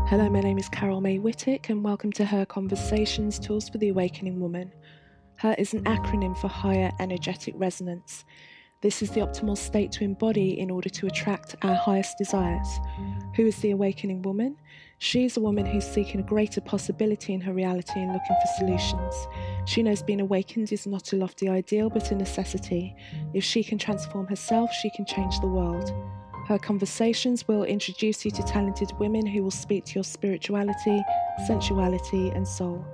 Hello, my name is Carol May Whittick, and welcome to Her Conversations, Tools for the Awakening Woman. Her is an acronym for Higher Energetic Resonance. This is the optimal state to embody in order to attract our highest desires. Who is the awakening woman? She is a woman who's seeking a greater possibility in her reality and looking for solutions. She knows being awakened is not a lofty ideal, but a necessity. If she can transform herself, she can change the world. Her conversations will introduce you to talented women who will speak to your spirituality, sensuality, and soul.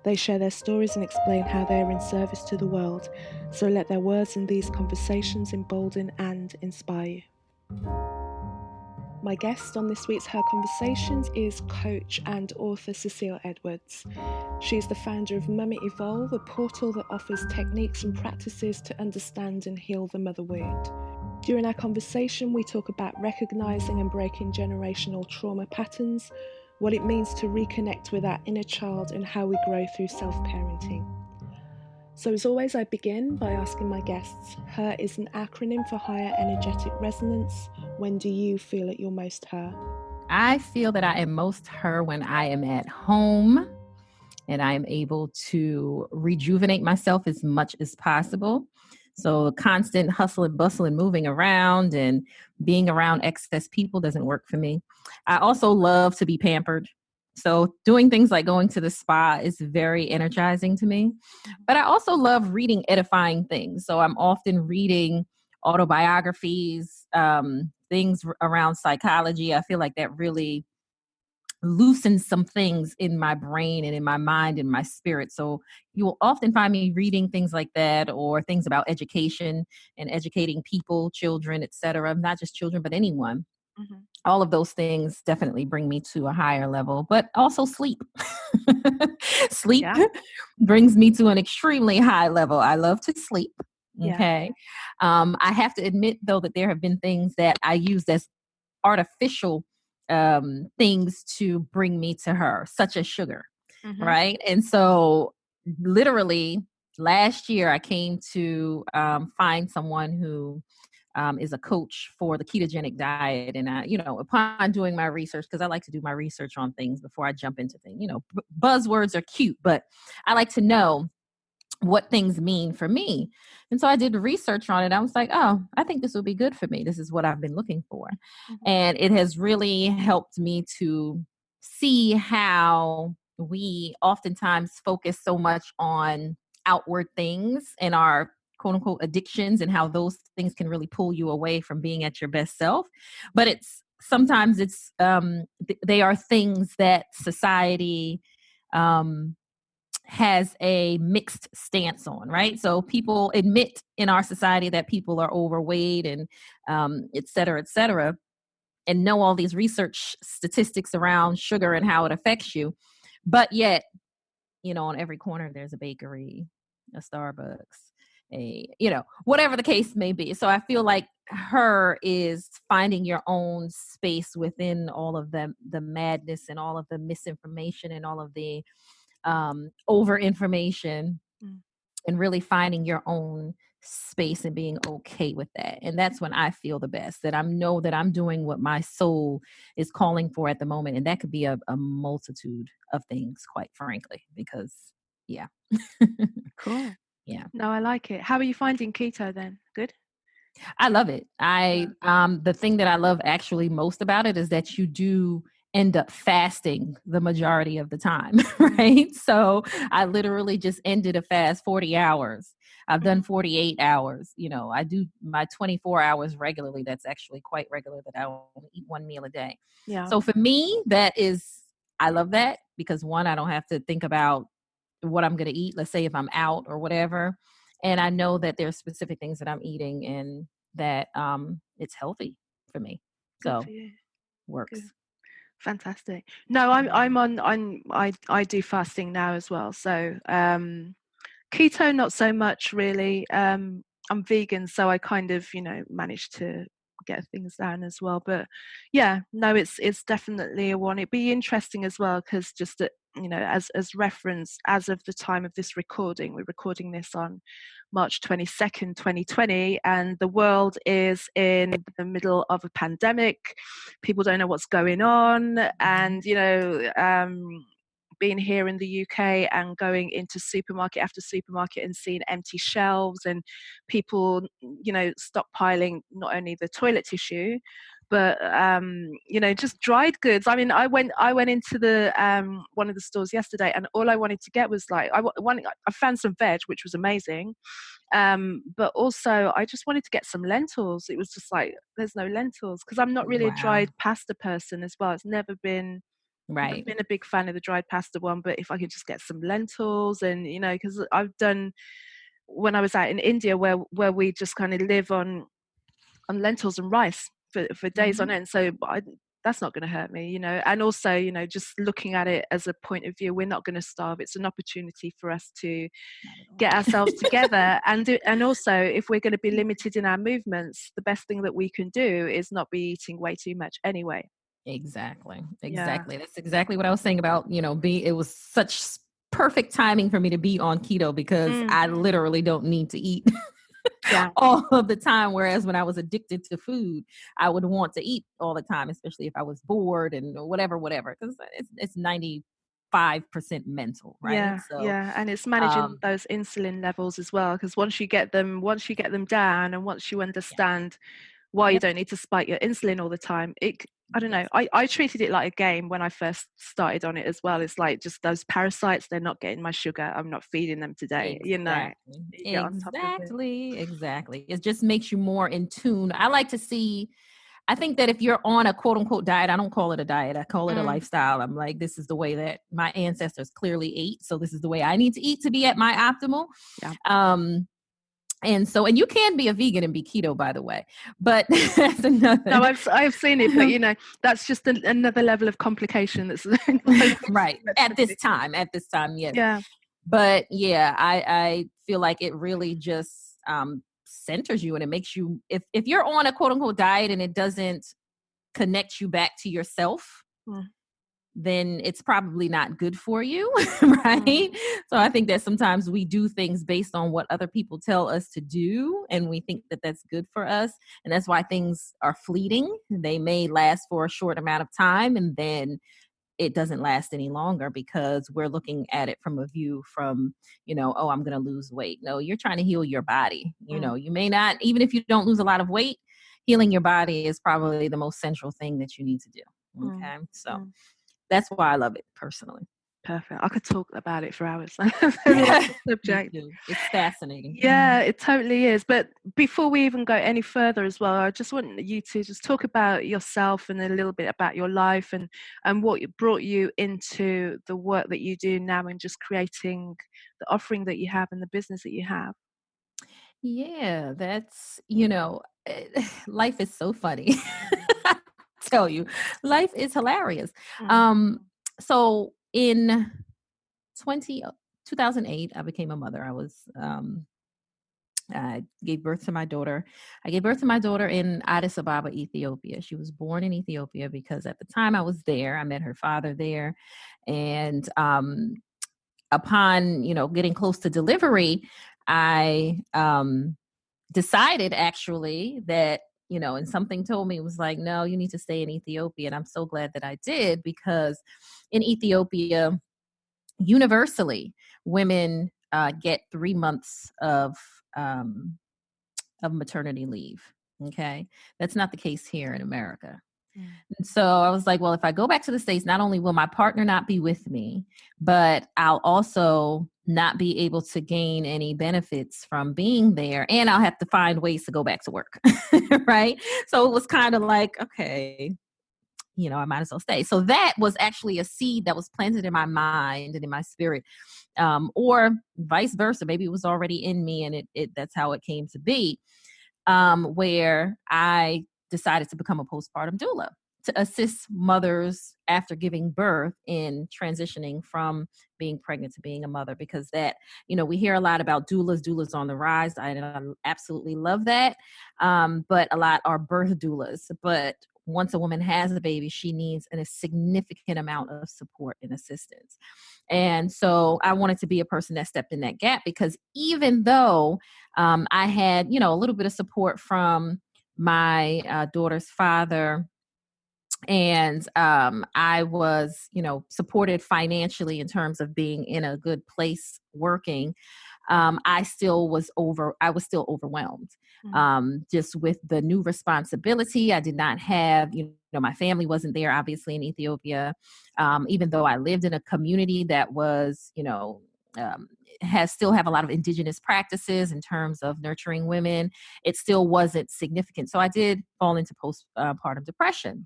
They share their stories and explain how they are in service to the world. So let their words and these conversations embolden and inspire you. My guest on this week's Her Conversations is coach and author Cecile Edwards. She is the founder of Mummy Evolve, a portal that offers techniques and practices to understand and heal the mother wound. During our conversation, we talk about recognizing and breaking generational trauma patterns, what it means to reconnect with our inner child, and how we grow through self-parenting. So as always, I begin by asking my guests, HER is an acronym for Higher Energetic Resonance. When do you feel at your most HER? I feel that I am most HER when I am at home and I am able to rejuvenate myself as much as possible. So constant hustle and bustle and moving around and being around excess people doesn't work for me. I also love to be pampered. So doing things like going to the spa is very energizing to me. But I also love reading edifying things. So I'm often reading autobiographies, things around psychology. I feel like that really loosens some things in my brain and in my mind and my spirit. So you will often find me reading things like that, or things about education and educating people, children, etc. Not just children, but anyone. Mm-hmm. All of those things definitely bring me to a higher level, but also sleep. Sleep brings me to an extremely high level. I love to sleep. Okay. I have to admit, though, that there have been things that I used as artificial things to bring me to her, such as sugar. Mm-hmm. Right. And so literally last year I came to find someone who is a coach for the ketogenic diet. And I, upon doing my research, because I like to do my research on things before I jump into things, buzzwords are cute, but I like to know what things mean for me. And so I did research on it. I was like, oh, I think this will be good for me. This is what I've been looking for. Mm-hmm. And it has really helped me to see how we oftentimes focus so much on outward things and our quote unquote addictions, and how those things can really pull you away from being at your best self. But sometimes they are things that society, has a mixed stance on, right? So people admit in our society that people are overweight and et cetera, and know all these research statistics around sugar and how it affects you. But yet, on every corner, there's a bakery, a Starbucks, whatever the case may be. So I feel like her is finding your own space within all of the madness and all of the misinformation and all of the over information, and really finding your own space and being okay with that. And that's when I feel the best, that I know that I'm doing what my soul is calling for at the moment. And that could be a multitude of things, quite frankly, because Cool. Yeah. No, I like it. How are you finding keto then? Good? I love it. The thing that I love actually most about it is that you do end up fasting the majority of the time, right? So I literally just ended a fast 40 hours. I've done 48 hours. I do my 24 hours regularly. That's actually quite regular, that I only eat one meal a day. Yeah. So for me, I love that, because one, I don't have to think about what I'm going to eat. Let's say if I'm out or whatever. And I know that there's specific things that I'm eating and that it's healthy for me. So works. Good. Fantastic. No, I do fasting now as well. So keto, not so much really. I'm vegan, so I kind of, managed to get things down as well. But yeah, no, it's definitely a one. It'd be interesting as well, because just as reference, as of the time of this recording, we're recording this on March 22nd, 2020, and the world is in the middle of a pandemic. People don't know what's going on, and being here in the UK and going into supermarket after supermarket and seeing empty shelves and people, stockpiling not only the toilet tissue, but just dried goods. I mean, I went into the one of the stores yesterday, and all I wanted to get was like I found some veg, which was amazing, but also I just wanted to get some lentils. It was just like there's no lentils, because I'm not really a dried pasta person as well. It's never been Right. I've been a big fan of the dried pasta one, but if I could just get some lentils, and because I've done, when I was out in India, where we just kind of live on lentils and rice for days on end. So that's not going to hurt me, and also, just looking at it as a point of view, we're not going to starve. It's an opportunity for us to get ourselves together, and also, if we're going to be limited in our movements, the best thing that we can do is not be eating way too much anyway. Exactly. Yeah. That's exactly what I was saying about, it was such perfect timing for me to be on keto, because I literally don't need to eat all of the time. Whereas when I was addicted to food, I would want to eat all the time, especially if I was bored and whatever, because it's 95% mental, right? And it's managing those insulin levels as well, because once you get them down, and once you understand why you don't need to spike your insulin all the time, I don't know. I treated it like a game when I first started on it as well. It's like, just those parasites, they're not getting my sugar. I'm not feeding them today. Exactly. It just makes you more in tune. I think that if you're on a quote unquote diet, I don't call it a diet, I call it a lifestyle. I'm like, this is the way that my ancestors clearly ate. So this is the way I need to eat to be at my optimal. Yeah. And you can be a vegan and be keto, by the way, but that's another. No, I've seen it, but that's just another level of complication. That's right at this time. Yes. Yeah. But yeah, I feel like it really just centers you, and it makes you, if you're on a quote unquote diet and it doesn't connect you back to yourself, then it's probably not good for you, right? So I think that sometimes we do things based on what other people tell us to do, and we think that that's good for us. And that's why things are fleeting. They may last for a short amount of time, and then it doesn't last any longer, because we're looking at it from a view from, oh, I'm going to lose weight. No, you're trying to heal your body. You may not, even if you don't lose a lot of weight, healing your body is probably the most central thing that you need to do. Okay. So that's why I love it personally. Perfect. I could talk about it for hours. Subject. It's fascinating. Yeah, it totally is. But before we even go any further as well, I just want you to just talk about yourself and a little bit about your life, and what brought you into the work that you do now, and just creating the offering that you have and the business that you have. Yeah, that's, life is so funny. Tell you, life is hilarious. So in 2008, I became a mother. I gave birth to my daughter. I gave birth to my daughter in Addis Ababa, Ethiopia. She was born in Ethiopia because at the time I was there, I met her father there. And upon, getting close to delivery, I decided actually that, and something told me, it was like, no, you need to stay in Ethiopia. And I'm so glad that I did, because in Ethiopia, universally, women get 3 months of maternity leave. Okay. That's not the case here in America. And so I was like, well, if I go back to the States, not only will my partner not be with me, but I'll also not be able to gain any benefits from being there. And I'll have to find ways to go back to work. Right. So it was kind of like, okay, I might as well stay. So that was actually a seed that was planted in my mind and in my spirit, or vice versa. Maybe it was already in me, and that's how it came to be, where I decided to become a postpartum doula to assist mothers after giving birth in transitioning from being pregnant to being a mother, because that, we hear a lot about doulas on the rise. I absolutely love that. But a lot are birth doulas. But once a woman has a baby, she needs a significant amount of support and assistance. And so I wanted to be a person that stepped in that gap, because even though I had, a little bit of support from my daughter's father, and I was, supported financially in terms of being in a good place working, I was still overwhelmed. Just with the new responsibility. I did not have, my family wasn't there, obviously, in Ethiopia. Even though I lived in a community that was, still have a lot of indigenous practices in terms of nurturing women, it still wasn't significant. So I did fall into postpartum depression.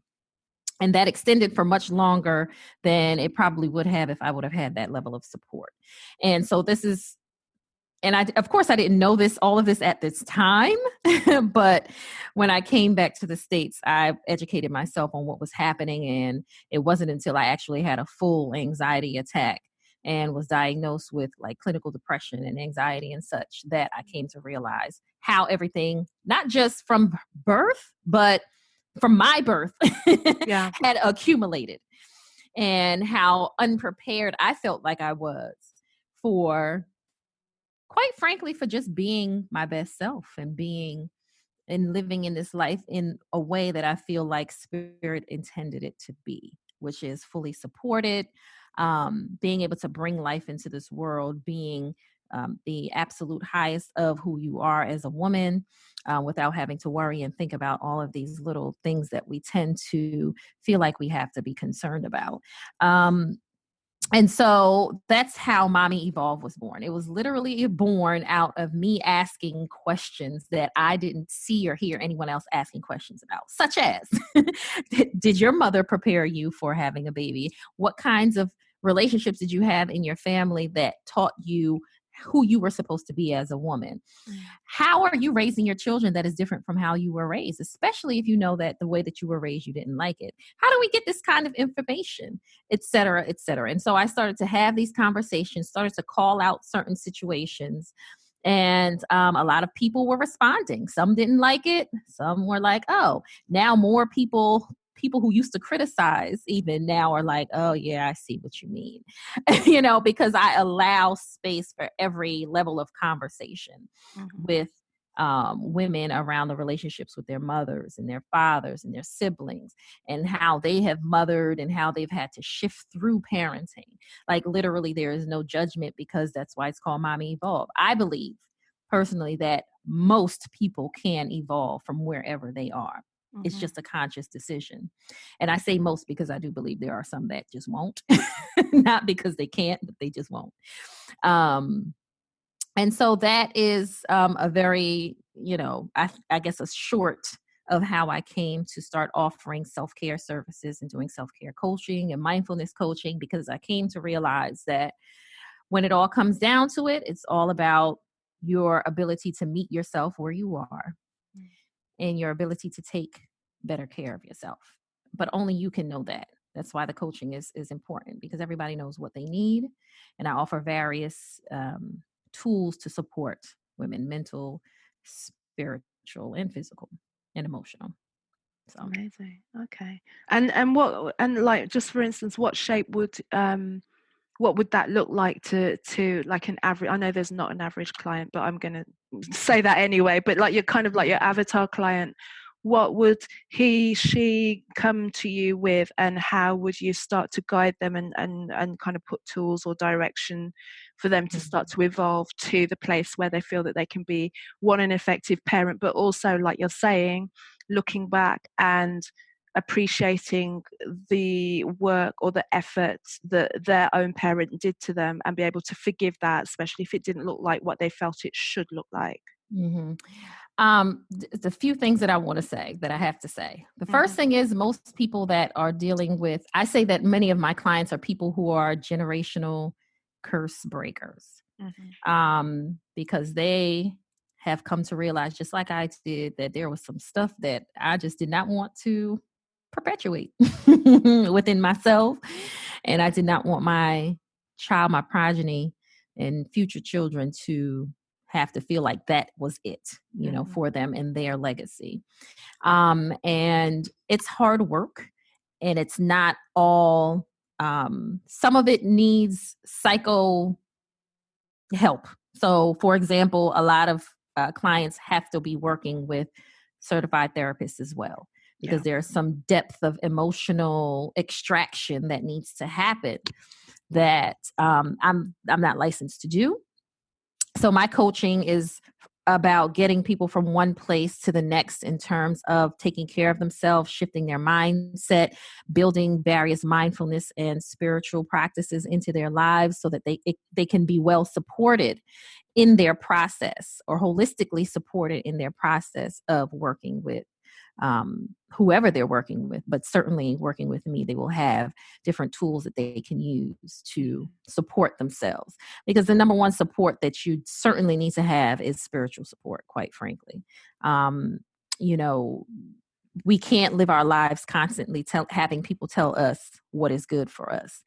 And that extended for much longer than it probably would have if I would have had that level of support. And so of course, I didn't know all of this at this time, but when I came back to the States, I educated myself on what was happening. And it wasn't until I actually had a full anxiety attack and was diagnosed with like clinical depression and anxiety and such that I came to realize how everything, not just from birth, but from my birth, had accumulated, and how unprepared I felt like I was for, quite frankly, for just being my best self and living in this life in a way that I feel like Spirit intended it to be, which is fully supported, being able to bring life into this world, being the absolute highest of who you are as a woman, without having to worry and think about all of these little things that we tend to feel like we have to be concerned about. And so that's how Mommy Evolve was born. It was literally born out of me asking questions that I didn't see or hear anyone else asking questions about, such as, did your mother prepare you for having a baby? What kinds of relationships did you have in your family that taught you who you were supposed to be as a woman? How are you raising your children that is different from how you were raised, especially if you know that the way that you were raised, you didn't like it? How do we get this kind of information, et cetera, et cetera? And so I started to have these conversations, started to call out certain situations. And a lot of people were responding. Some didn't like it. Some were like, oh, now more people who used to criticize even now are like, oh yeah, I see what you mean. Because I allow space for every level of conversation with women around the relationships with their mothers and their fathers and their siblings, and how they have mothered and how they've had to shift through parenting. Like literally there is no judgment, because that's why it's called Mommy Evolve. I believe personally that most people can evolve from wherever they are. It's just a conscious decision. And I say most because I do believe there are some that just won't, not because they can't, but they just won't. And so that is a very, I guess a short of how I came to start offering self-care services and doing self-care coaching and mindfulness coaching, because I came to realize that when it all comes down to it, it's all about your ability to meet yourself where you are and your ability to take better care of yourself. But only you can know that. That's why the coaching is important, because everybody knows what they need. And I offer various tools to support women, mental, spiritual, and physical, and emotional. So amazing. Okay. And like, just for instance, what shape would what would that look like to like an average? I know there's not an average client, but I'm going to say that anyway. But like, you're kind of like your avatar client, what would she come to you with, and how would you start to guide them and kind of put tools or direction for them to start to evolve to the place where they feel that they can be, one, an effective parent, but also, like you're saying, looking back and appreciating the work or the efforts that their own parent did to them, and be able to forgive that, especially if it didn't look like what they felt it should look like? The few things that I want to say, that I have to say. The first thing is, most people that are dealing with, I say that many of my clients are people who are generational curse breakers, because they have come to realize, just like I did, that there was some stuff that I just did not want to perpetuate within myself. And I did not want my child, my progeny, and future children to have to feel like that was it, for them and their legacy. And it's hard work, and it's not all, some of it needs psycho help. So, for example, a lot of clients have to be working with certified therapists as well, because there's some depth of emotional extraction that needs to happen that I'm not licensed to do. So my coaching is about getting people from one place to the next in terms of taking care of themselves, shifting their mindset, building various mindfulness and spiritual practices into their lives so that they can be well supported in their process, or holistically supported in their process of working with whoever they're working with. But certainly working with me, they will have different tools that they can use to support themselves, because the number one support that you certainly need to have is spiritual support, quite frankly. We can't live our lives constantly having people tell us what is good for us.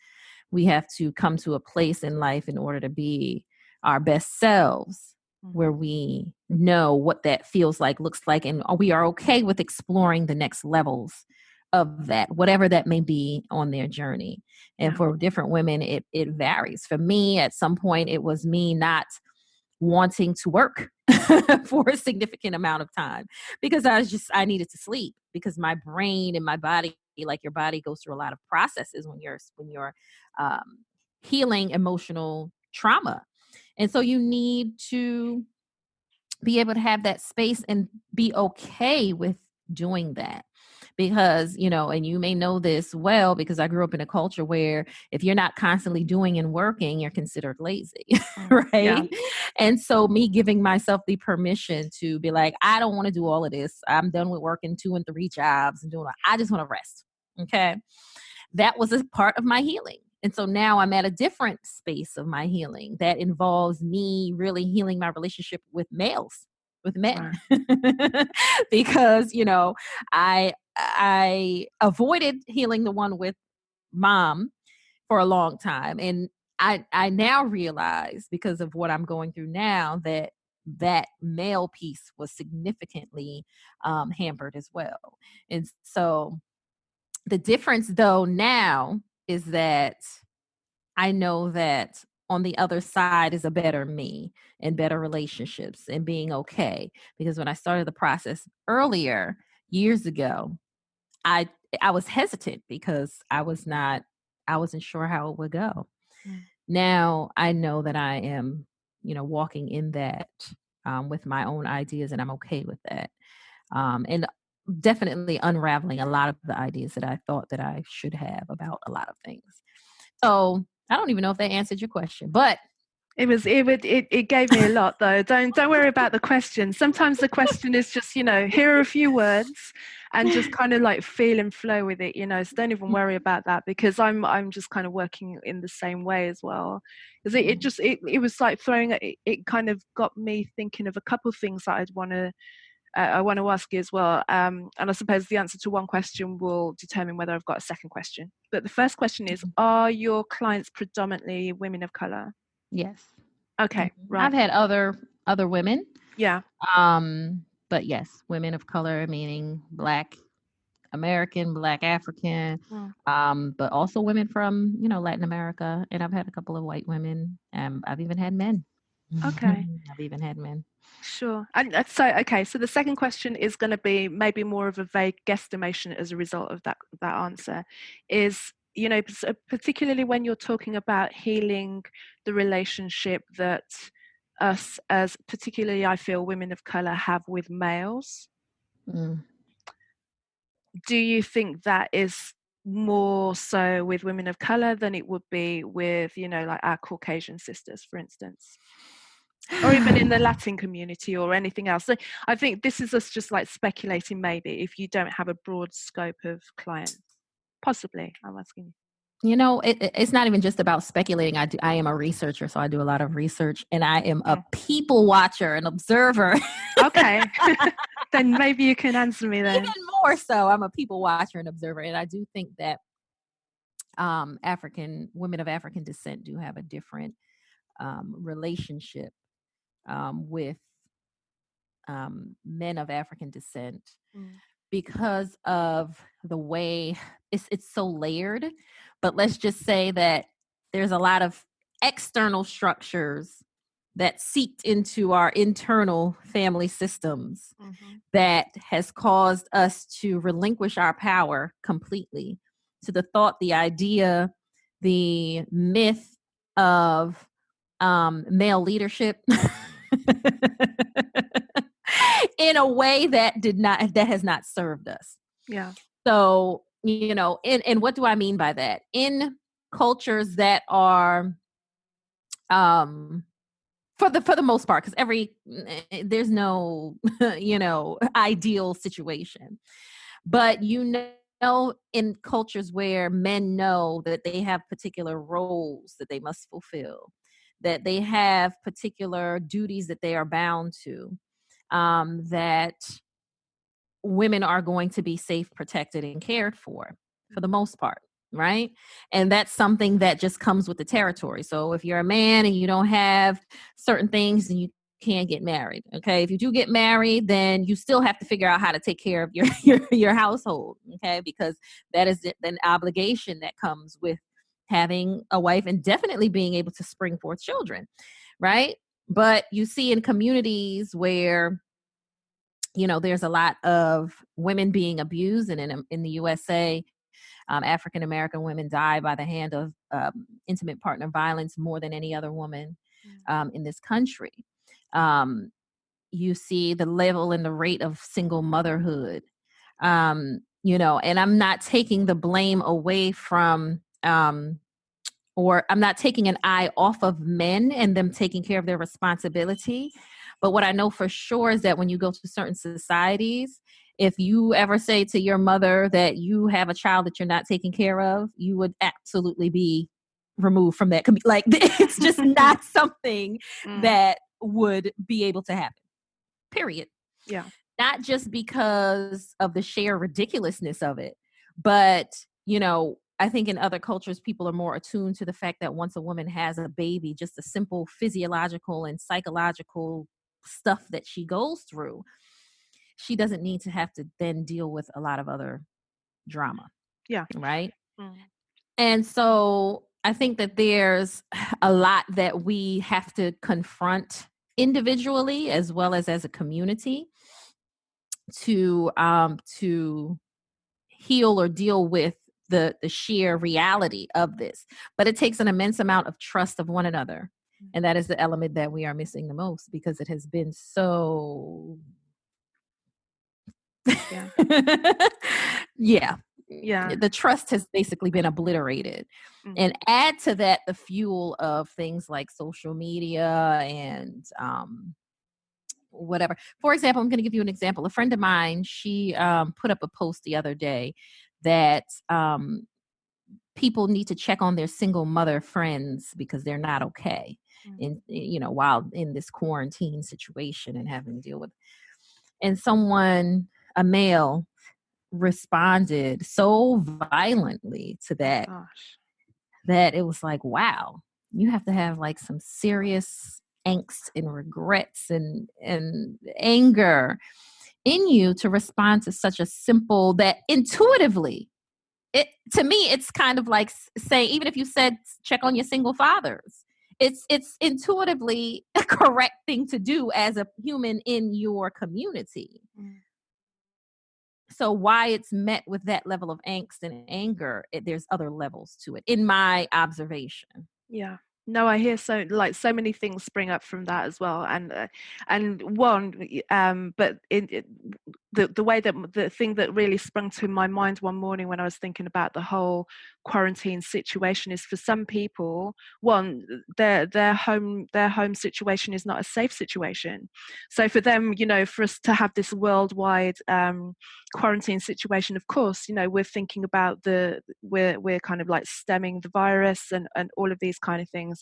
We have to come to a place in life in order to be our best selves, where we know what that feels like, looks like, and we are okay with exploring the next levels of that, whatever that may be on their journey. And for different women, it varies. For me, at some point, it was me not wanting to work for a significant amount of time, because I needed to sleep, because my brain and my body, like your body, goes through a lot of processes when you're healing emotional trauma. And so you need to be able to have that space and be okay with doing that. Because, and you may know this well, because I grew up in a culture where if you're not constantly doing and working, you're considered lazy, right? Yeah. And so me giving myself the permission to be like, I don't want to do all of this. I'm done with working 2 and 3 jobs and I just want to rest. Okay. That was a part of my healing. And so now I'm at a different space of my healing that involves me really healing my relationship with men. Right. Because, I avoided healing the one with mom for a long time. And I now realize, because of what I'm going through now, that male piece was significantly hampered as well. And so the difference, though, now is that I know that on the other side is a better me and better relationships and being okay. Because when I started the process earlier, years ago, I was hesitant because I wasn't sure how it would go. Now I know that I am, walking in that with my own ideas, and I'm okay with that. And definitely unraveling a lot of the ideas that I thought that I should have about a lot of things. So I don't even know if that answered your question, but it gave me a lot, though. Don't worry about the question. Sometimes the question is just, here are a few words and just kind of like feel and flow with it, so don't even worry about that, because I'm just kind of working in the same way as well. Because it was like it kind of got me thinking of a couple of things that I want to ask you as well. And I suppose the answer to one question will determine whether I've got a second question. But the first question is, are your clients predominantly women of color? Yes. Okay, right. I've had other women. Yeah. But yes, women of color, meaning Black American, Black African, but also women from, Latin America. And I've had a couple of white women. I've even had men. Okay. I've even had men. Sure. And so the second question is going to be maybe more of a vague guesstimation as a result of that answer, is, particularly when you're talking about healing the relationship that us, as particularly I feel women of color, have with males. Do you think that is more so with women of color than it would be with, like our Caucasian sisters, for instance? Or even in the Latin community or anything else? So I think this is us just like speculating, maybe, if you don't have a broad scope of clients. Possibly, I'm asking you. It's not even just about speculating. I am a researcher, so I do a lot of research, and I am a people watcher, an observer. Okay. Then maybe you can answer me then. Even more so, I'm a people watcher and observer, and I do think that women of African descent do have a different relationship with men of African descent Mm. because of the way it's so layered. But let's just say that there's a lot of external structures that seeped into our internal family systems Mm-hmm. that has caused us to relinquish our power completely to the thought, the idea, the myth of male leadership in a way that has not served us. Yeah. So, and what do I mean by that? In cultures that are, for the most part, because there's no, ideal situation, but in cultures where men know that they have particular roles that they must fulfill, that they have particular duties that they are bound to, that women are going to be safe, protected, and cared for the most part, right? And that's something that just comes with the territory. So if you're a man and you don't have certain things, then you can't get married. Okay. If you do get married, then you still have to figure out how to take care of your household. Okay. Because that is an obligation that comes with having a wife and definitely being able to spring forth children. Right. But you see in communities where there's a lot of women being abused, and in the USA, African American women die by the hand of intimate partner violence more than any other woman in this country. You see the level and the rate of single motherhood, and I'm not taking the blame away from, or I'm not taking an eye off of men and them taking care of their responsibility. But what I know for sure is that when you go to certain societies, if you ever say to your mother that you have a child that you're not taking care of, you would absolutely be removed from that. Like, it's just not something that would be able to happen, period. Yeah. Not just because of the sheer ridiculousness of it, but, I think in other cultures, people are more attuned to the fact that once a woman has a baby, just the simple physiological and psychological stuff that she goes through, she doesn't need to have to then deal with a lot of other drama. Yeah. Right. And so I think that there's a lot that we have to confront individually as well as a community to heal or deal with the sheer reality of this. But it takes an immense amount of trust of one another. And that is the element that we are missing the most, because it has been so yeah. The trust has basically been obliterated. And add to that the fuel of things like social media and whatever. For example, I'm going to give you an example. A friend of mine, she put up a post the other day that people need to check on their single mother friends because they're not okay while in this quarantine situation and having to deal with. And someone, a male, responded so violently to that that it was like, wow, you have to have like some serious angst and regrets and anger in you to respond to such a simple, that intuitively, to me, it's kind of like saying, even if you said check on your single fathers, it's intuitively a correct thing to do as a human in your community. So why it's met with that level of angst and anger, there's other levels to it, in my observation. Yeah. No, I hear so many things spring up from that as well, and one, but the way that the thing that really sprung to my mind one morning when I was thinking about the whole quarantine situation is, for some people, one, their home situation is not a safe situation. So for them, for us to have this worldwide quarantine situation, of course, we're thinking about we're kind of like stemming the virus and all of these kind of things.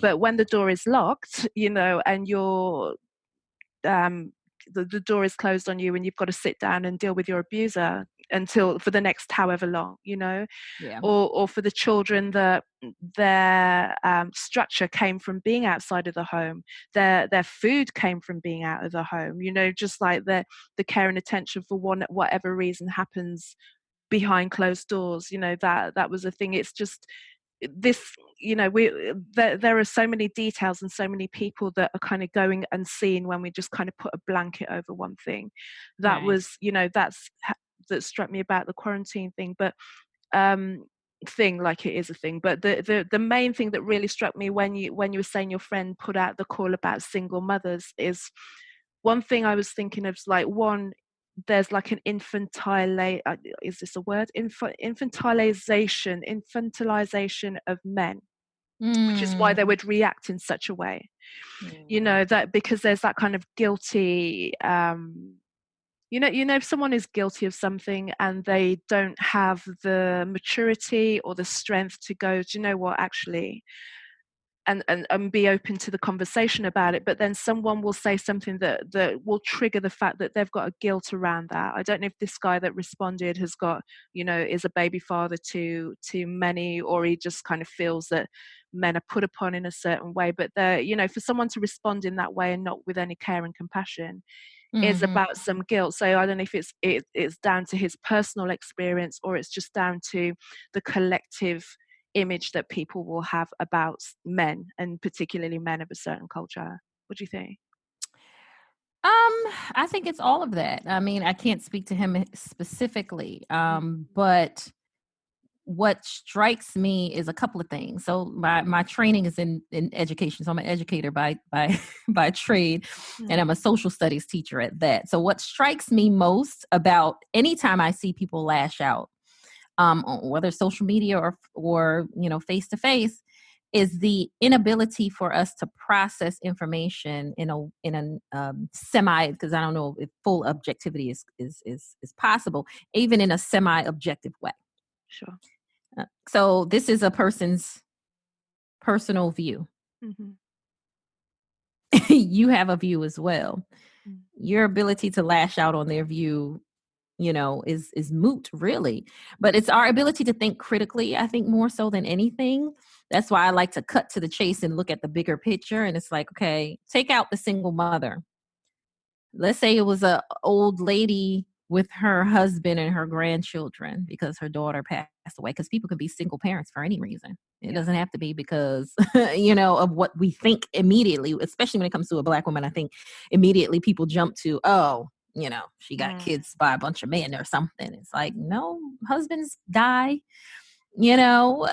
But when the door is locked, and you're the door is closed on you and you've got to sit down and deal with your abuser, until for the next however long, you know. Yeah. Or for the children that their structure came from being outside of the home, their food came from being out of the home, you know, just like the care and attention for whatever reason happens behind closed doors, you know, that was a thing. It's just this, you know, there are so many details and so many people that are kind of going unseen when we just kind of put a blanket over one thing. That Right. was, you know, that struck me about the quarantine thing. But thing, like it is a thing, but the main thing that really struck me when you were saying your friend put out the call about single mothers is one thing I was thinking of, like, one, there's like an infantile, is this a word, infantilization of men, which is why they would react in such a way, you know, that because there's that kind of guilty, you know, if someone is guilty of something and they don't have the maturity or the strength to go, do you know what, actually, and be open to the conversation about it, but then someone will say something that will trigger the fact that they've got a guilt around that. I don't know if this guy that responded has got, you know, is a baby father to many, or he just kind of feels that men are put upon in a certain way, but they're, you know, for someone to respond in that way and not with any care and compassion is about some guilt. So I don't know if it's down to his personal experience, or it's just down to the collective image that people will have about men, and particularly men of a certain culture. What do you think? I think it's all of that. I mean, I can't speak to him specifically, but what strikes me is a couple of things. So my training is in education. So I'm an educator by by trade, and I'm a social studies teacher at that. So what strikes me most about anytime I see people lash out, whether social media or you know, face to face, is the inability for us to process information in a semi, because I don't know if full objectivity is possible, even in a semi objective way. Sure. So this is a person's personal view. Mm-hmm. You have a view as well. Mm. Your ability to lash out on their view, you know, is moot, really. But it's our ability to think critically, I think, more so than anything. That's why I like to cut to the chase and look at the bigger picture. And it's like, okay, take out the single mother. Let's say it was a old lady with her husband and her grandchildren because her daughter passed away, because people can be single parents for any reason. It doesn't have to be because, you know, of what we think immediately, especially when it comes to a Black woman. I think immediately people jump to, oh, you know, she got kids by a bunch of men or something. It's like, no, husbands die, you know,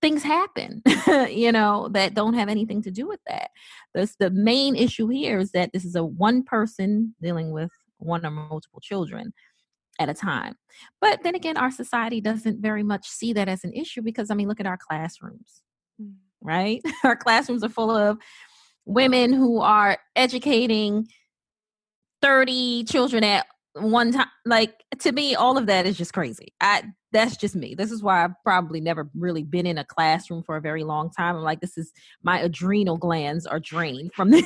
things happen, you know, that don't have anything to do with that. The main issue here is that this is a one person dealing with one or multiple children at a time. But then again, our society doesn't very much see that as an issue, because, I mean, look at our classrooms, right? Our classrooms are full of women who are educating 30 children at one time. Like, to me, all of that is just crazy. That's just me. This is why I've probably never really been in a classroom for a very long time. I'm like, this is, my adrenal glands are drained from this.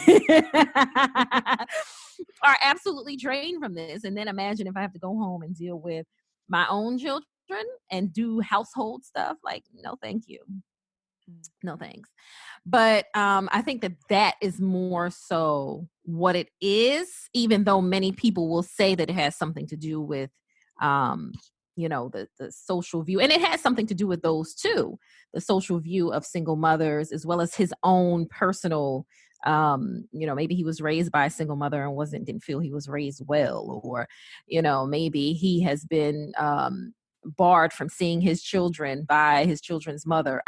Are absolutely drained from this. And then imagine if I have to go home and deal with my own children and do household stuff. Like, no, thank you. No thanks. But I think that is more so what it is, even though many people will say that it has something to do with, you know, the social view. And it has something to do with those too, the social view of single mothers, as well as his own personal, you know, maybe he was raised by a single mother and didn't feel he was raised well, or, you know, maybe he has been barred from seeing his children by his children's mother.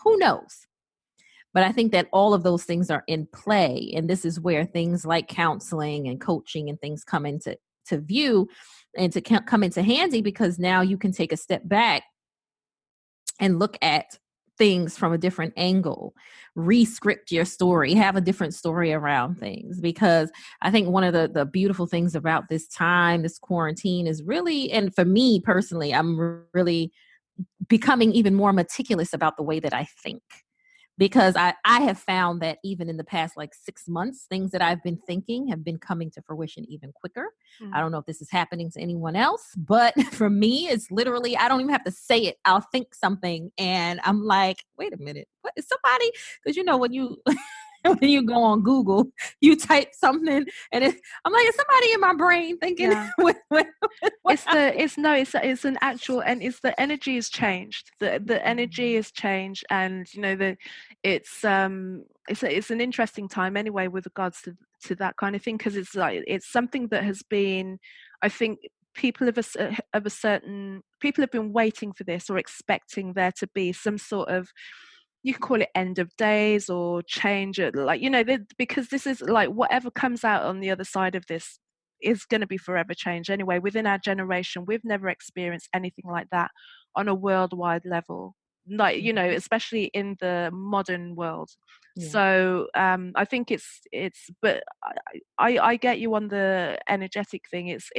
Who knows? But I think that all of those things are in play. And this is where things like counseling and coaching and things come into view and to come into handy, because now you can take a step back and look at things from a different angle, re-script your story, have a different story around things. Because I think one of the beautiful things about this time, this quarantine, is really, and for me personally, I'm really becoming even more meticulous about the way that I think. because I have found that even in the past like 6 months, things that I've been thinking have been coming to fruition even quicker. I don't know if this is happening to anyone else, but for me, it's literally, I don't even have to say it. I'll think something and I'm like, wait a minute, what is somebody? Because when you when you go on Google, you type something and I'm like, is somebody in my brain thinking Yeah. what It's an actual, and it's the energy has changed. The energy has changed, and it's it's an interesting time anyway with regards to that kind of thing, because it's like it's something that has been, I think, people of a certain people have been waiting for this or expecting there to be some sort of, you can call it end of days or change it, like because this is like whatever comes out on the other side of this is going to be forever change anyway. Within our generation, we've never experienced anything like that on a worldwide level, like especially in the modern world. Yeah. So I think it's but I get you on the energetic thing. It's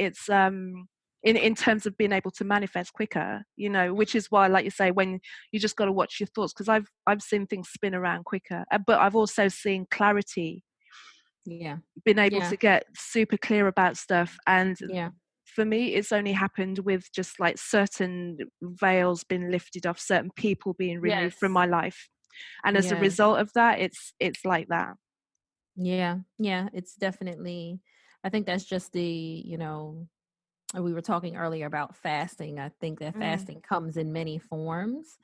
in terms of being able to manifest quicker, which is why, like you say, when you just got to watch your thoughts, because I've seen things spin around quicker, but I've also seen clarity, been able to get super clear about stuff. And for me, it's only happened with just like certain veils being lifted off, certain people being removed from my life, and as a result of that, it's like that. Yeah, it's definitely, I think that's just the, we were talking earlier about fasting. I think that fasting comes in many forms.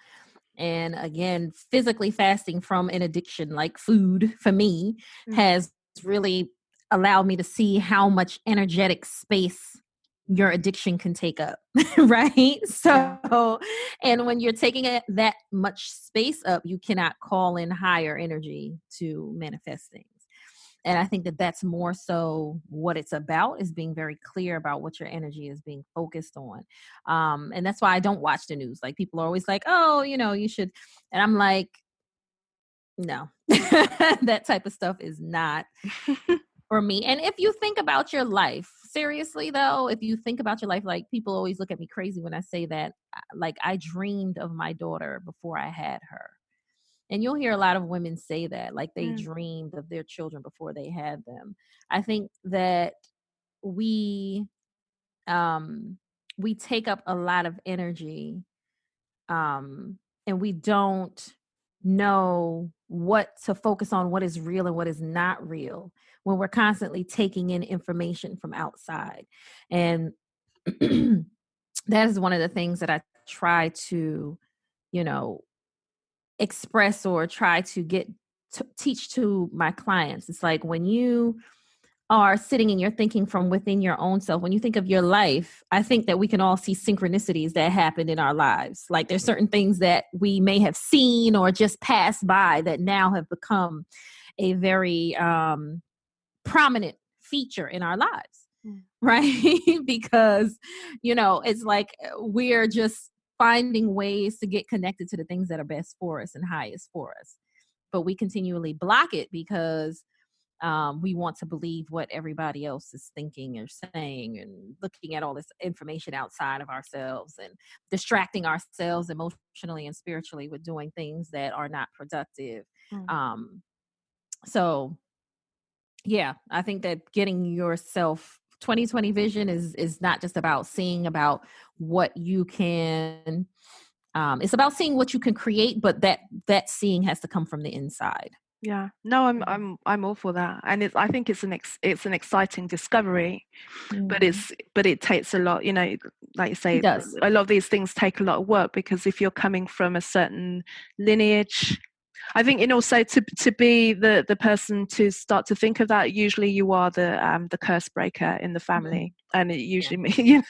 And again, physically fasting from an addiction like food for me has really allowed me to see how much energetic space your addiction can take up. Right. So, and when you're taking that much space up, you cannot call in higher energy to manifest things. And I think that that's more so what it's about, is being very clear about what your energy is being focused on. And that's why I don't watch the news. Like, people are always like, oh, you should. And I'm like, no, that type of stuff is not for me. And if you think about your life, seriously though, if you think about your life, like, people always look at me crazy when I say that, like, I dreamed of my daughter before I had her. And you'll hear a lot of women say that, like, they dreamed of their children before they had them. I think that we take up a lot of energy, and we don't know what to focus on, what is real and what is not real, when we're constantly taking in information from outside. And that is one of the things that I try to, express or try to teach to my clients. It's like, when you are sitting and you're thinking from within your own self, when you think of your life, I think that we can all see synchronicities that happened in our lives. Like, there's certain things that we may have seen or just passed by that now have become a very prominent feature in our lives. Right? Because, it's like we're just finding ways to get connected to the things that are best for us and highest for us. But we continually block it because we want to believe what everybody else is thinking or saying, and looking at all this information outside of ourselves and distracting ourselves emotionally and spiritually with doing things that are not productive. So yeah, I think that getting yourself 2020 vision is not just about seeing about what you can, it's about seeing what you can create, but that seeing has to come from the inside. Yeah, no, I'm all for that, and I think it's an exciting discovery, but it takes a lot, like you say, a lot of these things take a lot of work, because if you're coming from a certain lineage, I think, and also to be the person to start to think of that, usually you are the curse breaker in the family, and it usually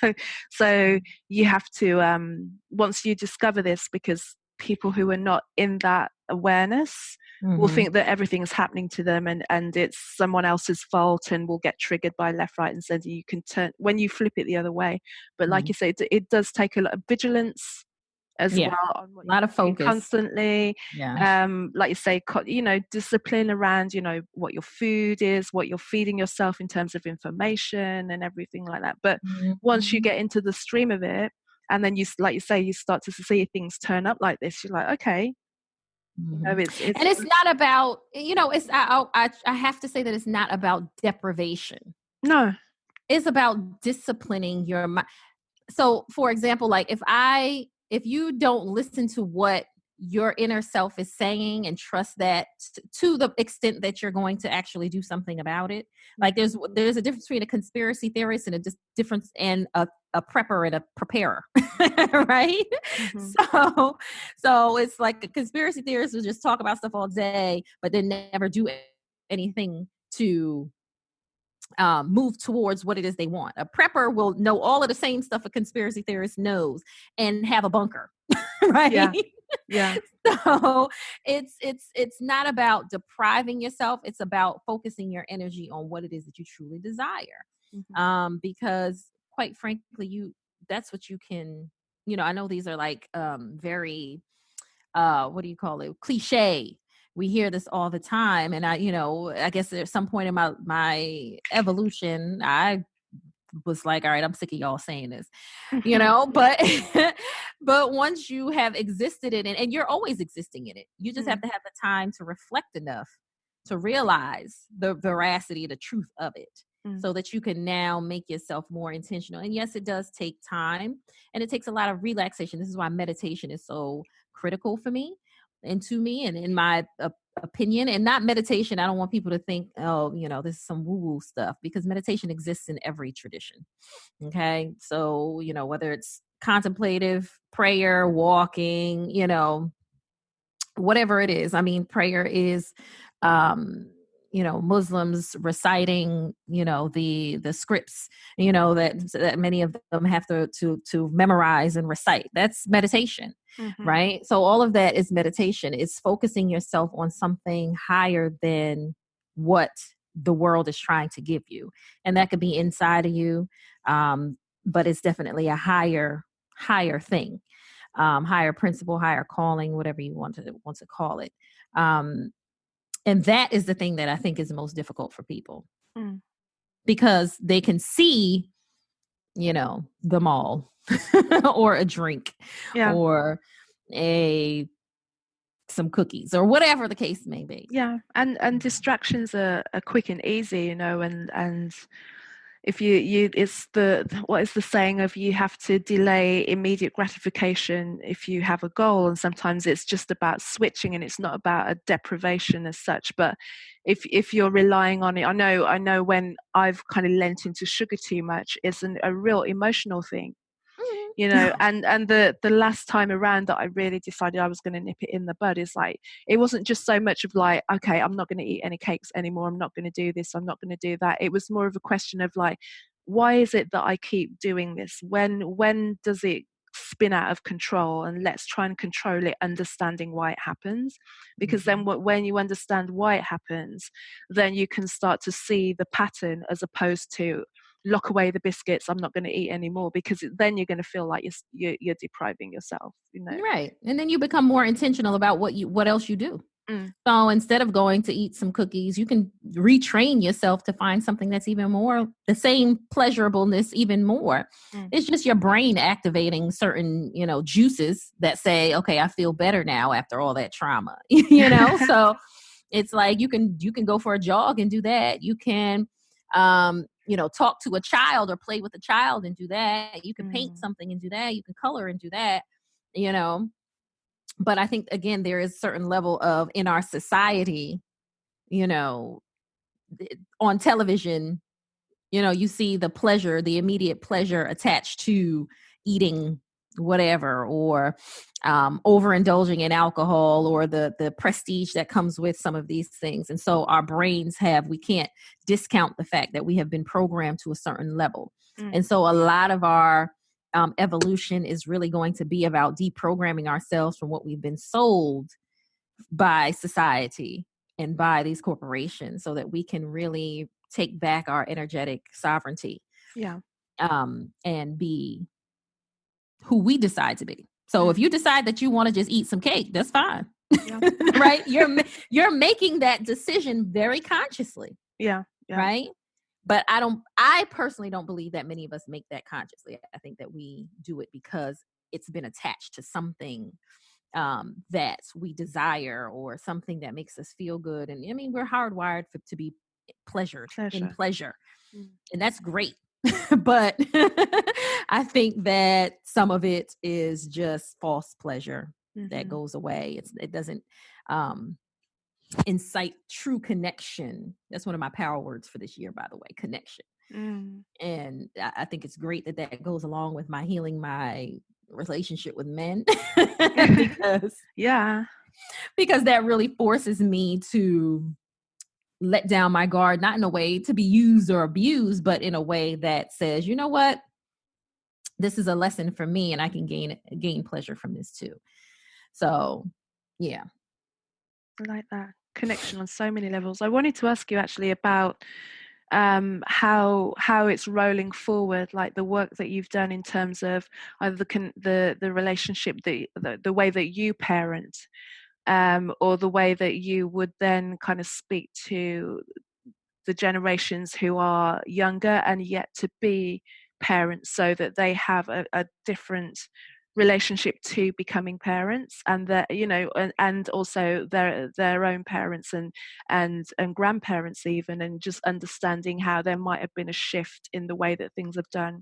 so you have to once you discover this, because people who are not in that awareness will think that everything's happening to them, and it's someone else's fault, and will get triggered by left, right, and center. You can turn when you flip it the other way, but like you say, it does take a lot of vigilance as well, on what a lot of focus constantly. Like you say, discipline around what your food is, what you're feeding yourself in terms of information and everything like that. But once you get into the stream of it, and then like you say, you start to see things turn up like this, you're like, okay, You know, it's And it's not about, it's I have to say that it's not about deprivation. no. It's about disciplining your mind. So, for example, like if you don't listen to what your inner self is saying and trust that to the extent that you're going to actually do something about it, like there's a difference between a conspiracy theorist and a difference and a prepper and a preparer, right? So it's like a conspiracy theorist will just talk about stuff all day, but then never do anything to move towards what it is they want. A prepper will know all of the same stuff a conspiracy theorist knows and have a bunker, right? Yeah. So it's not about depriving yourself. It's about focusing your energy on what it is that you truly desire. Because quite frankly, that's what you can, I know these are like very what do you call it? Cliche. We hear this all the time. And I guess at some point in my evolution, I was like, all right, I'm sick of y'all saying this, but but once you have existed in it, and you're always existing in it, you just have to have the time to reflect enough to realize the veracity, the truth of it, so that you can now make yourself more intentional. And yes, it does take time, and it takes a lot of relaxation. This is why meditation is so critical for me and to me, and in my opinion. And not meditation, I don't want people to think, oh, this is some woo-woo stuff, because meditation exists in every tradition. Okay, so whether it's contemplative prayer, walking, whatever it is. I mean, prayer is Muslims reciting the scripts that many of them have to memorize and recite. That's meditation. Right? So all of that is meditation. It's focusing yourself on something higher than what the world is trying to give you, and that could be inside of you, but it's definitely a higher thing, higher principle, higher calling, whatever you want to call it. And that is the thing that I think is the most difficult for people, because they can see, the mall or a drink or some cookies or whatever the case may be. Yeah. And distractions are quick and easy, and if it's what is the saying of, you have to delay immediate gratification if you have a goal, and sometimes it's just about switching, and it's not about a deprivation as such. But if you're relying on it, I know when I've kind of lent into sugar too much, it's a real emotional thing. And the last time around that I really decided I was going to nip it in the bud, is like, it wasn't just so much of like, okay, I'm not going to eat any cakes anymore, I'm not going to do this, I'm not going to do that. It was more of a question of like, why is it that I keep doing this? When does it spin out of control? And let's try and control it, understanding why it happens. Because then when you understand why it happens, then you can start to see the pattern, as opposed to lock away the biscuits, I'm not going to eat anymore, because then you're going to feel like you're depriving yourself, Right. And then you become more intentional about what else you do. So instead of going to eat some cookies, you can retrain yourself to find something that's even more the same pleasurableness, even more. It's just your brain activating certain, juices that say, okay, I feel better now after all that trauma, so it's like you can go for a jog and do that. You can, talk to a child or play with a child and do that. You can paint something and do that. You can color and do that, But I think, again, there is a certain level of, in our society, on television, you see the immediate pleasure attached to eating whatever, or overindulging in alcohol, or the prestige that comes with some of these things. And so our brains we can't discount the fact that we have been programmed to a certain level. And so a lot of our evolution is really going to be about deprogramming ourselves from what we've been sold by society and by these corporations, so that we can really take back our energetic sovereignty, and be who we decide to be. So if you decide that you want to just eat some cake, that's fine. Right? You're making that decision very consciously. Right? But I personally don't believe that many of us make that consciously. I think that we do it because it's been attached to something that we desire, or something that makes us feel good. And I mean, we're hardwired to be in pleasure. And that's great. But I think that some of it is just false pleasure that goes away. It doesn't incite true connection. That's one of my power words for this year, by the way, connection. And I think it's great that goes along with my healing my relationship with men. because that really forces me to let down my guard, not in a way to be used or abused, but in a way that says, you know what, this is a lesson for me, and I can gain pleasure from this too. So yeah, I like that connection on so many levels. I wanted to ask you actually about how it's rolling forward, like the work that you've done in terms of either the relationship, the way that you parent, or the way that you would then kind of speak to the generations who are younger and yet to be parents, so that they have a different relationship to becoming parents, and that, you know, and also their own parents and grandparents even, and just understanding how there might have been a shift in the way that things have done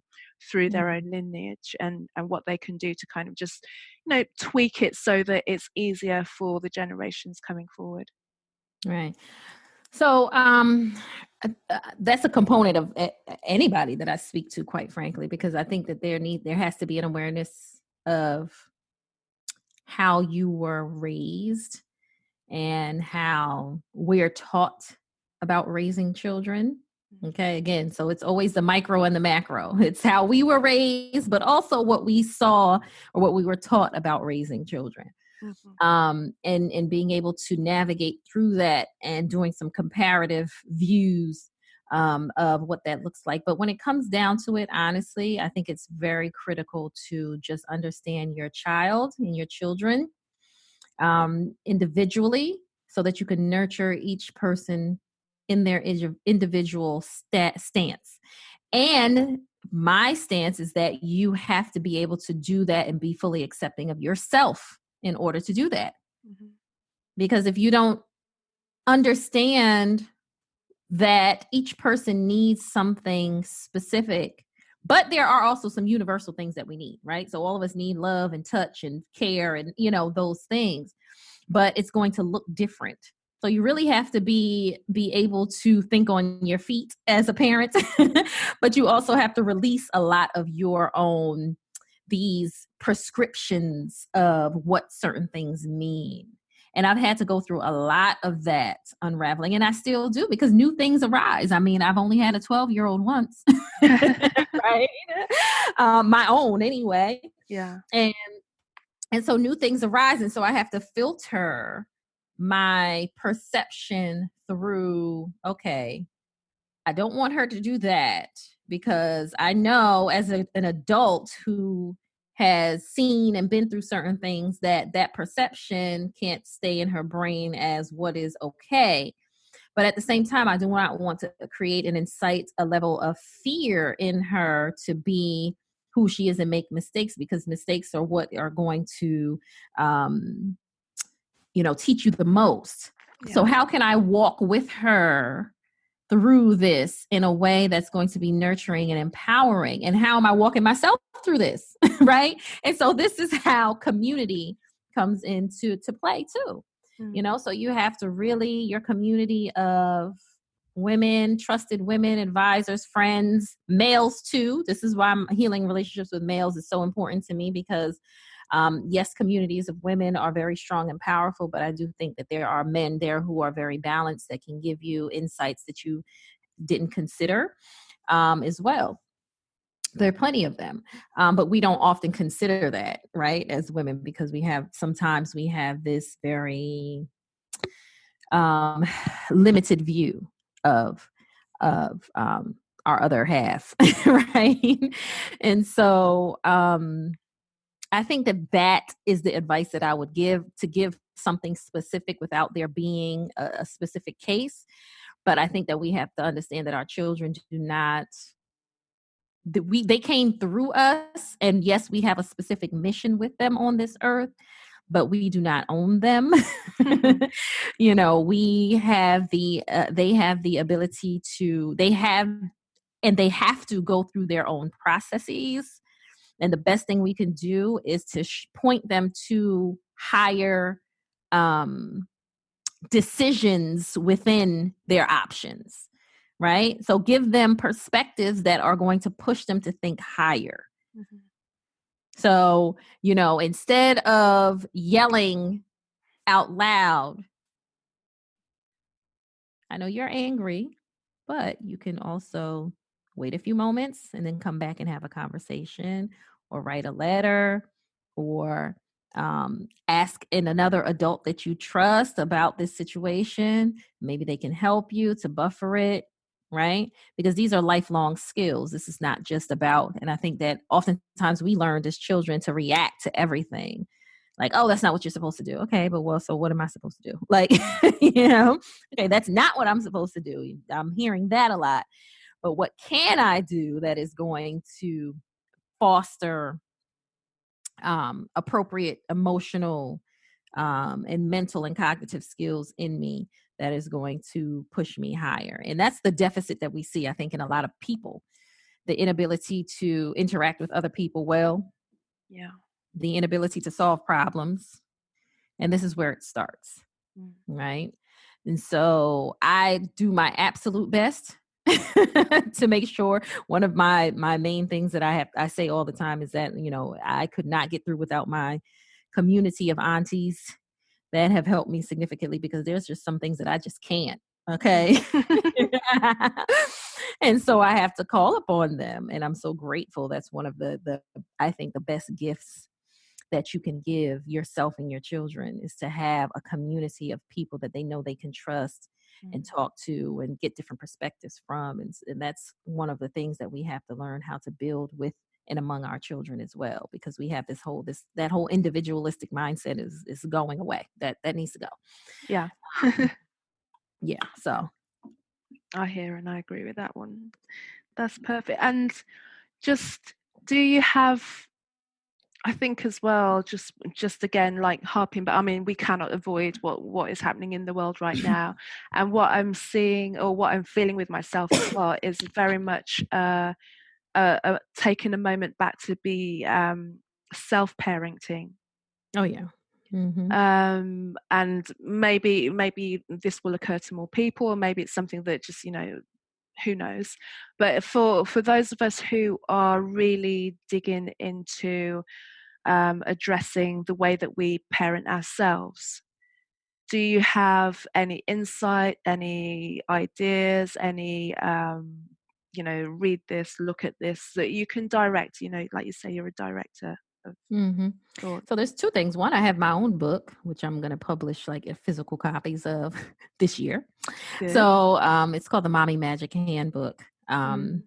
through their own lineage, and what they can do to kind of just, you know, tweak it so that it's easier for the generations coming forward. Right. So that's a component of anybody that I speak to, quite frankly, because I think that there has to be an awareness of how you were raised and how we're taught about raising children. Okay, again, so it's always the micro and the macro. It's how we were raised, but also what we saw or what we were taught about raising children. And being able to navigate through that and doing some comparative views of what that looks like. But when it comes down to it, honestly, I think it's very critical to just understand your child and your children individually, so that you can nurture each person in their individual stance. And my stance is that you have to be able to do that and be fully accepting of yourself in order to do that. Because if you don't understand that each person needs something specific, but there are also some universal things that we need, right? So all of us need love and touch and care and, you know, those things, but it's going to look different. So you really have to be able to think on your feet as a parent, but you also have to release a lot of your own, these prescriptions of what certain things mean. And I've had to go through a lot of that unraveling, and I still do, because new things arise. I mean, I've only had a 12-year-old once, right? My own anyway. Yeah. And so new things arise. And so I have to filter my perception through, okay, I don't want her to do that, because I know as an adult who has seen and been through certain things, that perception can't stay in her brain as what is okay. But at the same time, I do not want to create and incite a level of fear in her to be who she is and make mistakes, because mistakes are what are going to, teach you the most. Yeah. So how can I walk with her through this in a way that's going to be nurturing and empowering? And how am I walking myself through this? Right. And so this is how community comes into play too. So you have to really, your community of women, trusted women, advisors, friends, males too. This is why I'm healing relationships with males is so important to me, because yes, communities of women are very strong and powerful, but I do think that there are men there who are very balanced that can give you insights that you didn't consider as well. There are plenty of them, but we don't often consider that, right, as women, because sometimes we have this very limited view of our other half, right? And so I think that is the advice that I would give, to give something specific without there being a specific case. But I think that we have to understand that our children do not, they came through us, and yes, we have a specific mission with them on this earth, but we do not own them. You know, we have they have the ability to, they have to go through their own processes. And the best thing we can do is to point them to higher decisions within their options, right? So give them perspectives that are going to push them to think higher. Mm-hmm. So, you know, instead of yelling out loud, I know you're angry, but you can also wait a few moments and then come back and have a conversation, or write a letter, or ask another adult that you trust about this situation. Maybe they can help you to buffer it, right? Because these are lifelong skills. This is not just about, and I think that oftentimes we learned as children to react to everything. Like, oh, that's not what you're supposed to do. Okay, but well, so what am I supposed to do? Like, you know, okay, that's not what I'm supposed to do. I'm hearing that a lot. But what can I do that is going to foster appropriate emotional and mental and cognitive skills in me that is going to push me higher? And that's the deficit that we see, I think, in a lot of people. The inability to interact with other people well. Yeah. The inability to solve problems. And this is where it starts, right? And so I do my absolute best to make sure. One of my main things that I say all the time is that, you know, I could not get through without my community of aunties that have helped me significantly, because there's just some things that I just can't. Okay. And so I have to call upon them. And I'm so grateful. That's one of the I think the best gifts that you can give yourself and your children, is to have a community of people that they know they can trust and talk to and get different perspectives from. And that's one of the things that we have to learn how to build with and among our children as well, because we have that whole individualistic mindset is going away. That needs to go. Yeah. Yeah. So I hear and I agree with that one. That's perfect. And just, do you have, I think as well, just again, like harping, but I mean, we cannot avoid what is happening in the world right now. And what I'm seeing, or what I'm feeling with myself as well, is very much taking a moment back to be self-parenting. Oh yeah. Mm-hmm. And maybe this will occur to more people, or maybe it's something that just, you know, who knows. But for those of us who are really digging into addressing the way that we parent ourselves, do you have any insight, any ideas, any you know, read this, look at this, that you can direct, you know, like you say, you're a director of thought. So there's two things. One, I have my own book, which I'm going to publish like physical copies of this year. Good. So it's called the Mommy Magic Handbook. And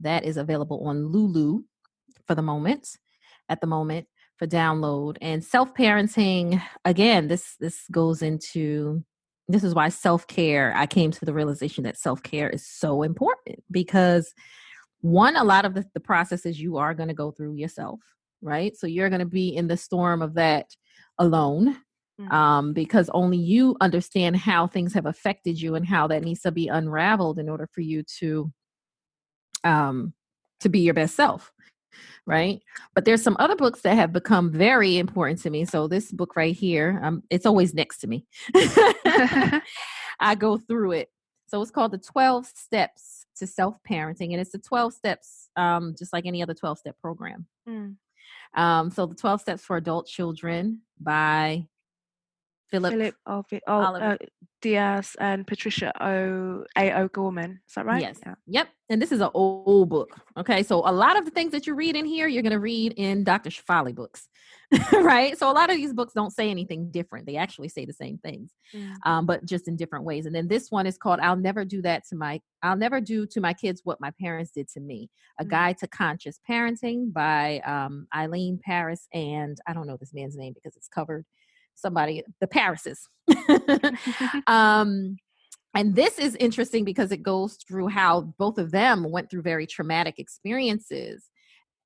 that is available on Lulu at the moment for download. And self-parenting, again, this goes into, this is why self-care, I came to the realization that self-care is so important, because one, a lot of the processes you are going to go through yourself, right? So you're going to be in the storm of that alone, because only you understand how things have affected you and how that needs to be unraveled in order for you to be your best self, right? But there's some other books that have become very important to me. So this book right here, it's always next to me. I go through it. So it's called The 12 Steps to Self-Parenting, and it's the 12 steps, just like any other 12-step program. So the 12 Steps for Adult Children by Philip Diaz and Patricia A. Gorman. Is that right? Yes. Yeah. Yep. And this is an old book. Okay. So a lot of the things that you read in here, you're going to read in Dr. Shefali books, right? So a lot of these books don't say anything different. They actually say the same things, but just in different ways. And then this one is called I'll Never Do to My Kids What My Parents Did to Me, A Guide to Conscious Parenting by Eileen Paris. And I don't know this man's name because it's covered. The Parises. And this is interesting because it goes through how both of them went through very traumatic experiences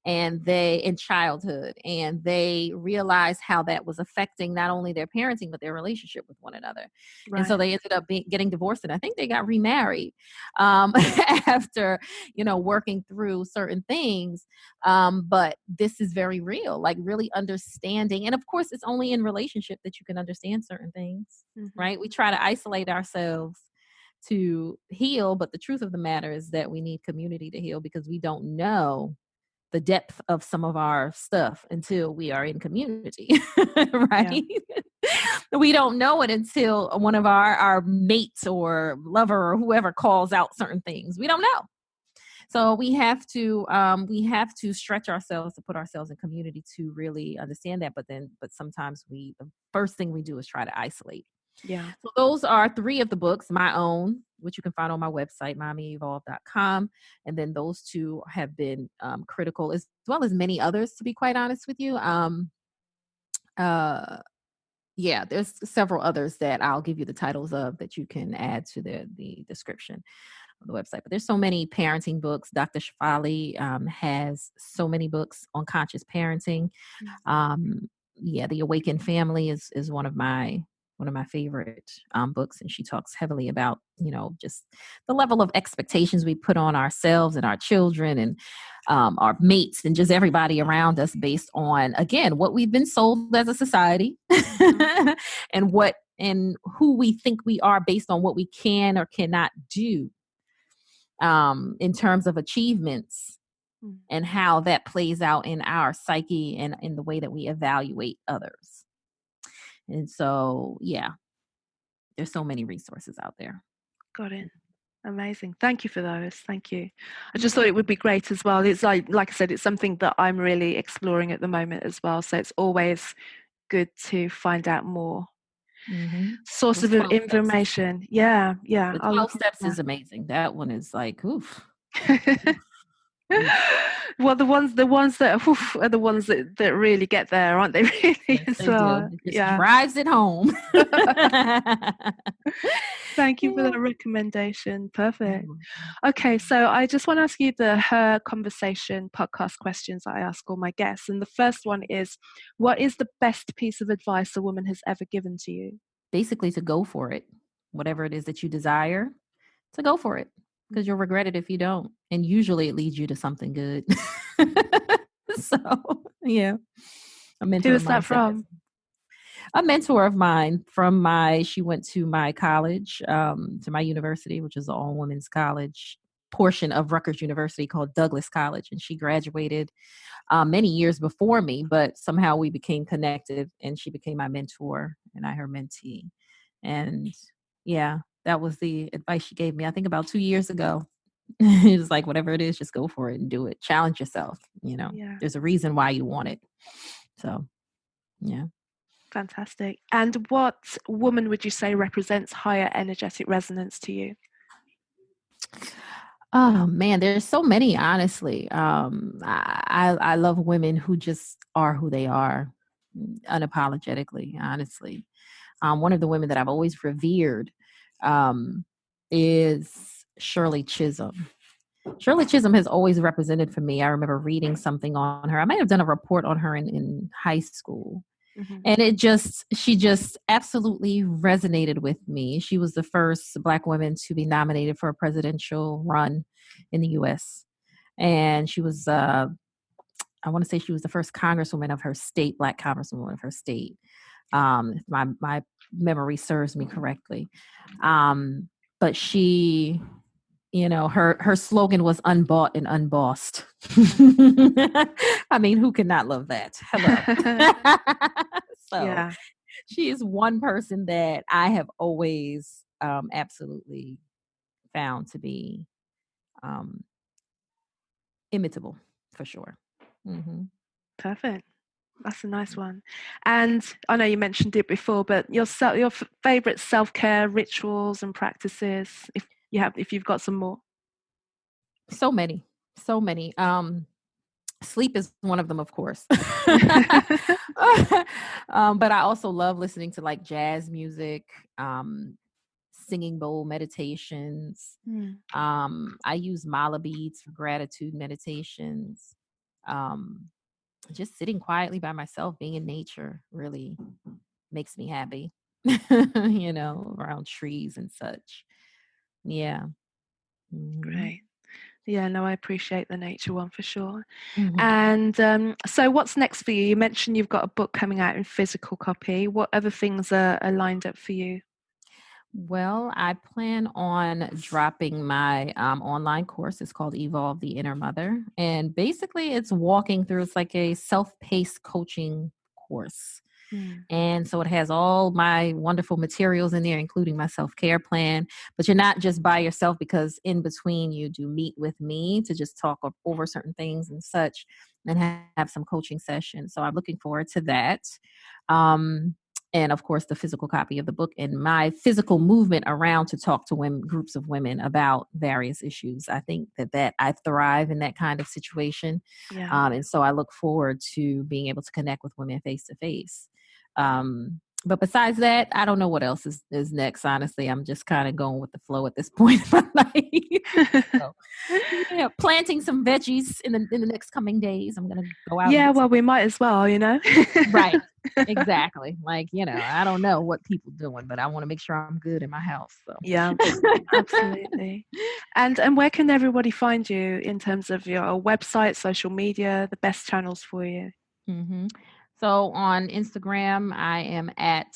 and they in childhood, and they realized how that was affecting not only their parenting but their relationship with one another. And so Right. they ended up getting divorced, and I think they got remarried after working through certain things. But this is very real, like really understanding. And of course, it's only in relationship that you can understand certain things, right? We try to isolate ourselves to heal, but the truth of the matter is that we need community to heal, because we don't know the depth of some of our stuff until we are in community. Yeah. Right. We don't know it until one of our mates or lover or whoever calls out certain things. We don't know. So we have to stretch ourselves to put ourselves in community to really understand that. But sometimes the first thing we do is try to isolate. Yeah. So those are 3 of the books, my own, which you can find on my website, mommyevolve.com. And then those 2 have been critical, as well as many others, to be quite honest with you. Yeah, there's several others that I'll give you the titles of that you can add to the description of the website. But there's so many parenting books. Dr. Shafali has so many books on conscious parenting. Yeah, The Awakened Family is one of my favorite books, and she talks heavily about just the level of expectations we put on ourselves and our children and our mates and just everybody around us based on, again, what we've been sold as a society and who we think we are based on what we can or cannot do in terms of achievements, and how that plays out in our psyche and in the way that we evaluate others. And so, yeah, there's so many resources out there. Got it. Amazing. Thank you for those. Thank you. I just thought it would be great as well. It's like I said, it's something that I'm really exploring at the moment as well. So it's always good to find out more sources of information. Yeah. Yeah. The I'll 12 look into steps is amazing. That one is like, oof. that. Well, the ones that are the ones that really get there, aren't they? Really, Yes, as they well. do. It just Yeah. drives it home. Thank you for Yeah. that recommendation. Perfect. Okay, so I just want to ask you the Her Conversation podcast questions that I ask all my guests. And the first one is, what is the best piece of advice a woman has ever given to you? Basically, to go for it. Whatever it is that you desire, to go for it, because you'll regret it if you don't. And usually it leads you to something good. So, yeah. A Who mentor of is mine that said that. from? A mentor of mine she went to my college, to my university, which is an all women's college portion of Rutgers University called Douglas College. And she graduated many years before me, but somehow we became connected, and she became my mentor and I her mentee. And yeah, that was the advice she gave me, I think about 2 years ago. It was like, whatever it is, just go for it and do it. Challenge yourself. Yeah. There's a reason why you want it. So, yeah. Fantastic. And what woman would you say represents higher energetic resonance to you? Oh man, there's so many, honestly. I love women who just are who they are, unapologetically, honestly. One of the women that I've always revered is Shirley Chisholm. Shirley Chisholm has always represented for me. I remember reading something on her. I might have done a report on her in high school. And she just absolutely resonated with me. She was the first Black woman to be nominated for a presidential run in the U.S. And she was, I want to say she was the first congresswoman of her state, Black congresswoman of her state. If my memory serves me correctly. But she, her slogan was unbought and unbossed. I mean, who could not love that? Hello. So Yeah. she is one person that I have always absolutely found to be imitable, for sure. Perfect. That's a nice one. And I know you mentioned it before, but your favorite self-care rituals and practices, if you've got some more. So many. Sleep is one of them, of course. But I also love listening to like jazz music, singing bowl meditations. I use mala beads for gratitude meditations. just sitting quietly by myself, being in nature really makes me happy, around trees and such. Yeah. Great. Yeah, no, I appreciate the nature one for sure. Mm-hmm. And so what's next for you? You mentioned you've got a book coming out in physical copy. What other things are lined up for you? Well, I plan on dropping my online course. It's called Evolve the Inner Mother. And basically, it's like a self paced coaching course. Mm. And so it has all my wonderful materials in there, including my self-care plan. But you're not just by yourself, because in between you do meet with me to just talk over certain things and such, and have some coaching sessions. So I'm looking forward to that. And of course, the physical copy of the book and my physical movement around to talk to groups of women about various issues. I think that I thrive in that kind of situation. Yeah. And so I look forward to being able to connect with women face to face. But besides that, I don't know what else is next. Honestly, I'm just kind of going with the flow at this point in my life. So, yeah, planting some veggies in the next coming days. I'm gonna go out. Yeah, well, we might as well, Right. Exactly. Like, I don't know what people doing, but I want to make sure I'm good in my house. So Yeah, absolutely. And where can everybody find you in terms of your website, social media, the best channels for you? Mm-hmm. So on Instagram, I am at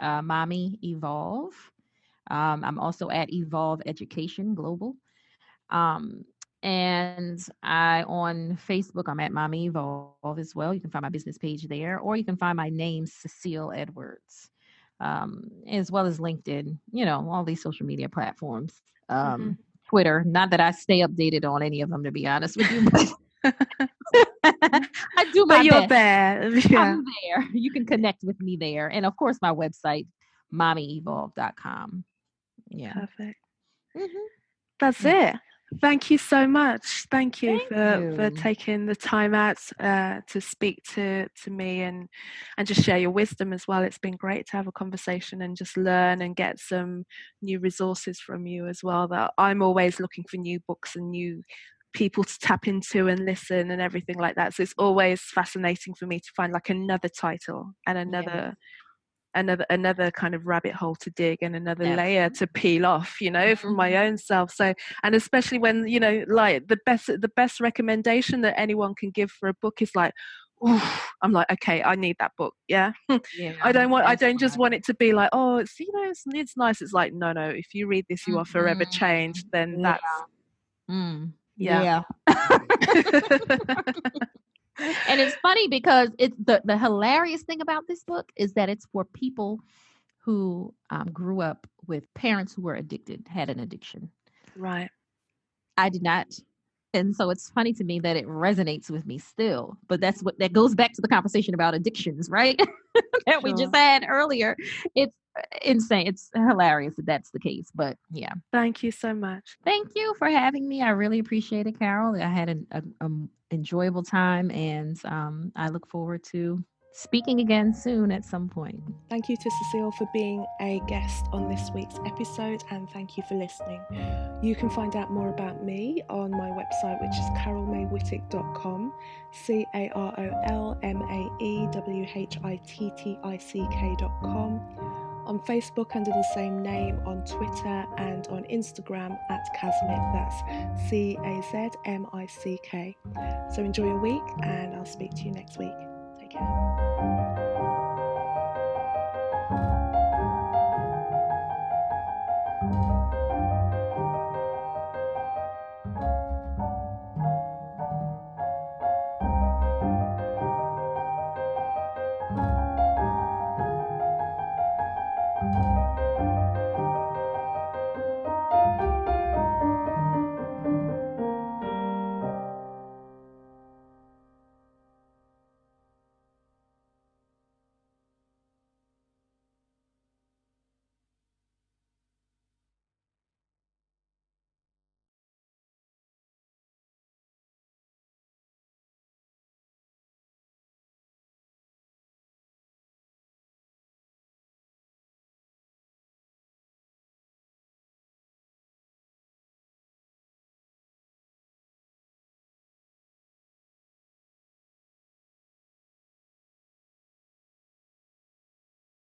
Mommy Evolve. I'm also at Evolve Education Global. Um, and on Facebook, I'm at Mommy Evolve as well. You can find my business page there, or you can find my name, Cecile Edwards, as well as LinkedIn, all these social media platforms. Mm-hmm. Twitter, not that I stay updated on any of them, to be honest with you, but I do my But you're best. there. Yeah. I'm there. You can connect with me there. And of course, my website, mommyevolve.com. Yeah. Perfect. Mm-hmm. That's it. Thank you so much. Thank you Thank for you. taking the time out to speak to me and just share your wisdom as well. It's been great to have a conversation and just learn and get some new resources from you as well. That I'm always looking for new books and new people to tap into and listen and everything like that. So it's always fascinating for me to find like another title and another kind of rabbit hole to dig and another layer to peel off, from my own self. So, and especially when, like the best recommendation that anyone can give for a book is like, ooh, I'm like, okay, I need that book. Yeah. Yeah. I don't just want it to be like, oh, it's, it's nice. It's like, no, if you read this, you are forever changed. Then that's, yeah. And it's funny because it's the hilarious thing about this book is that it's for people who grew up with parents who were had an addiction. Right. I did not. And so it's funny to me that it resonates with me still. But that goes back to the conversation about addictions, right? That we just had earlier. It's insane. It's hilarious that that's the case. But yeah. Thank you so much. Thank you for having me. I really appreciate it, Carol. I had an enjoyable time, and I look forward to speaking again soon at some point. Thank you to Cecile for being a guest on this week's episode, and thank you for listening. You can find out more about me on my website, which is carolmaywhittick.com, carolmaewhittick.com, on Facebook under the same name, on Twitter and on Instagram at Kazmick, that's CAZMICK. So enjoy your week, and I'll speak to you next week. Take care.